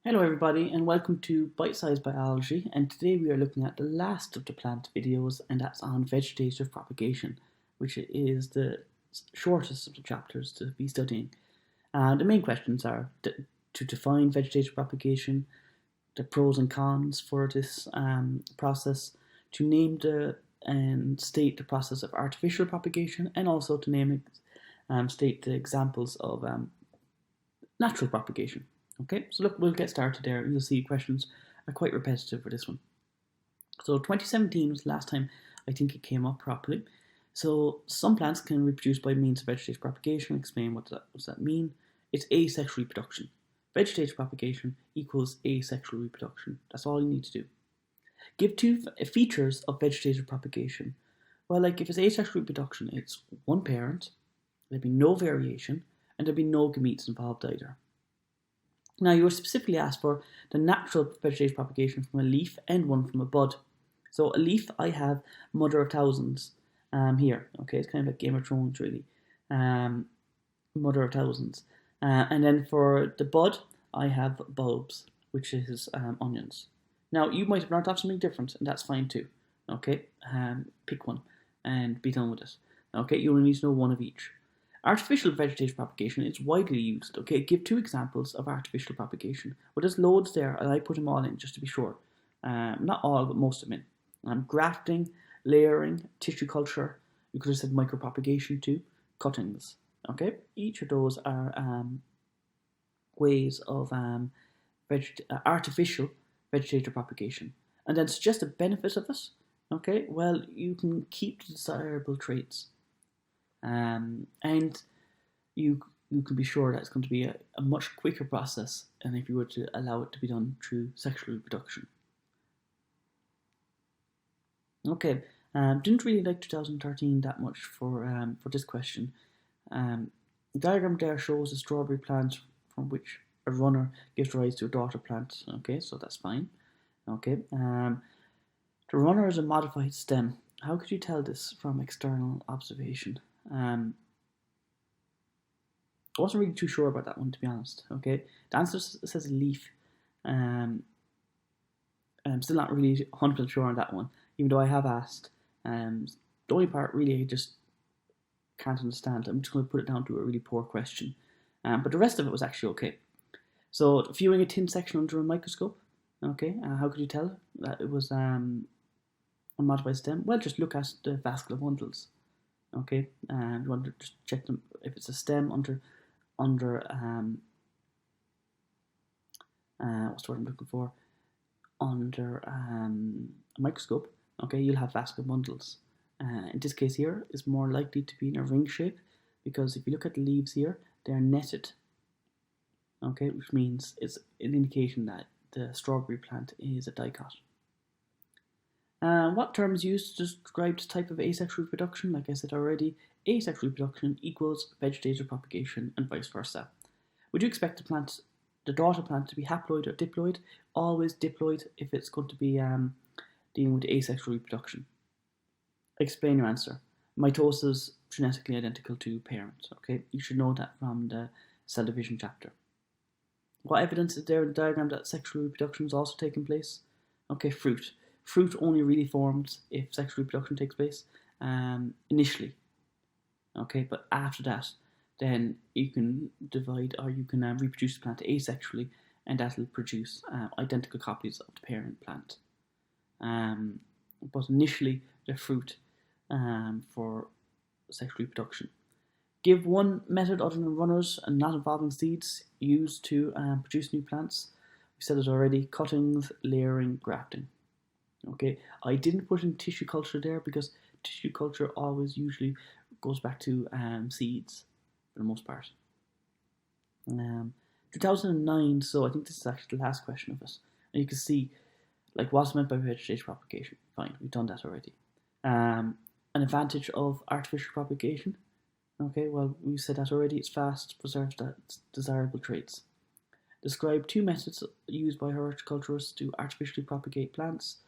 Hello everybody and welcome to Bite Size Biology, and today we are looking at the last of the plant videos, and that's on vegetative propagation, which is the shortest of the chapters to be studying. The main questions are to define vegetative propagation, the pros and cons for this process, to name and state the process of artificial propagation, and also to name and state the examples of natural propagation. Okay, so look, we'll get started there. You'll see questions are quite repetitive for this one. So 2017 was the last time I think it came up properly. So some plants can reproduce by means of vegetative propagation. Explain what does that mean. It's asexual reproduction. Vegetative propagation equals asexual reproduction. That's all you need to do. Give two features of vegetative propagation. Well, like if it's asexual reproduction, it's one parent, there'd be no variation, and there'd be no gametes involved either. Now, you were specifically asked for the natural vegetative propagation from a leaf and one from a bud. So a leaf, I have Mother of Thousands here. Okay, it's kind of like Game of Thrones, really. Mother of Thousands. And then for the bud, I have bulbs, which is onions. Now, you might have learned off something different, and that's fine too. Okay, pick one and be done with it. Okay, you only need to know one of each. Artificial vegetative propagation is widely used. Okay, give two examples of artificial propagation. Well, there's loads there, and I put them all in just to be sure. Not all, but most of them in. Grafting, layering, tissue culture. You could have said micropropagation too. Cuttings. Okay, each of those are ways of artificial vegetative propagation. And then suggested benefits of it. Okay, well, you can keep the desirable traits. And you can be sure that it's going to be a much quicker process than if you were to allow it to be done through sexual reproduction. Okay, didn't really like 2013 that much for this question. The diagram there shows a strawberry plant from which a runner gives rise to a daughter plant. Okay, so that's fine. Okay, the runner is a modified stem. How could you tell this from external observation? I wasn't really too sure about that one, to be honest. Okay, the answer says leaf. I'm still not really 100% sure on that one, even though I have asked. The only part really I just can't understand. I'm just going to put it down to a really poor question. But the rest of it was actually okay. So viewing a thin section under a microscope. Okay, how could you tell that it was a modified stem? Well, just look at the vascular bundles. Okay, you want to just check them if it's a stem under what's the word I'm looking for? Under a microscope. Okay, you'll have vascular bundles. In this case here, it's more likely to be in a ring shape because if you look at the leaves here, they're netted. Okay, which means it's an indication that the strawberry plant is a dicot. What term is used to describe this type of asexual reproduction? Like I said already, asexual reproduction equals vegetative propagation and vice versa. Would you expect the daughter plant to be haploid or diploid? Always diploid if it's going to be dealing with asexual reproduction. Explain your answer. Mitosis genetically identical to parent. Okay, you should know that from the cell division chapter. What evidence is there in the diagram that sexual reproduction is also taking place? Okay, fruit. Fruit only really forms if sexual reproduction takes place initially. Okay, but after that, then you can divide or you can reproduce the plant asexually, and that will produce identical copies of the parent plant. But initially, the fruit for sexual reproduction. Give one method other than runners and not involving seeds used to produce new plants. We said it already: cuttings, layering, grafting. Okay, I didn't put in tissue culture there because tissue culture always usually goes back to seeds for the most part. 2009, so I think this is actually the last question of it. And you can see like what's meant by vegetative propagation. Fine, we've done that already. An advantage of artificial propagation. Okay, well, we said that already. It's fast, preserves desirable traits. Describe two methods used by horticulturists to artificially propagate plants.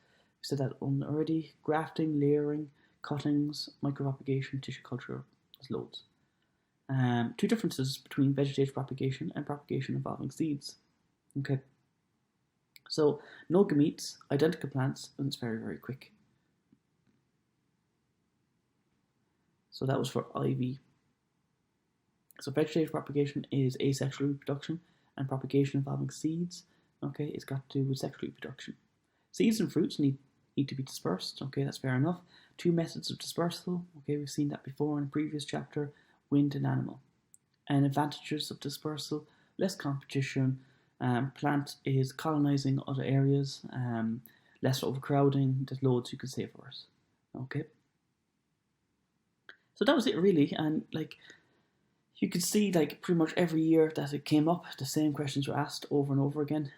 We said that one already. Grafting, layering, cuttings, micropropagation, tissue culture. There's loads. Two differences between vegetative propagation and propagation involving seeds. Okay, So no gametes, identical plants, and it's very, very quick. So that was for IV. So vegetative propagation is asexual reproduction, and propagation involving seeds, okay, it's got to do with sexual reproduction. Seeds and fruits need to be dispersed, okay, that's fair enough. Two methods of dispersal, okay, we've seen that before in a previous chapter, wind and animal. And advantages of dispersal, less competition, plant is colonizing other areas, less overcrowding, there's loads you can say for us, okay. So that was it really, and like, you could see like pretty much every year that it came up, the same questions were asked over and over again.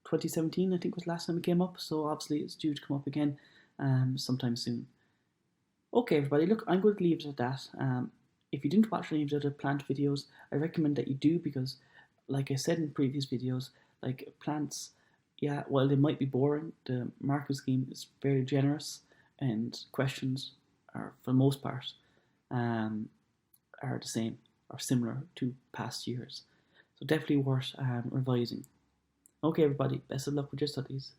2017, I think, was the last time it came up, so obviously it's due to come up again sometime soon. Okay, everybody, look, I'm going to leave it at that. If you didn't watch any of the other plant videos, I recommend that you do, because, like I said in previous videos, like plants, yeah, while they might be boring, the marking scheme is very generous, and questions are, for the most part, are the same or similar to past years. So definitely worth revising. Okay, everybody, best of luck with your studies.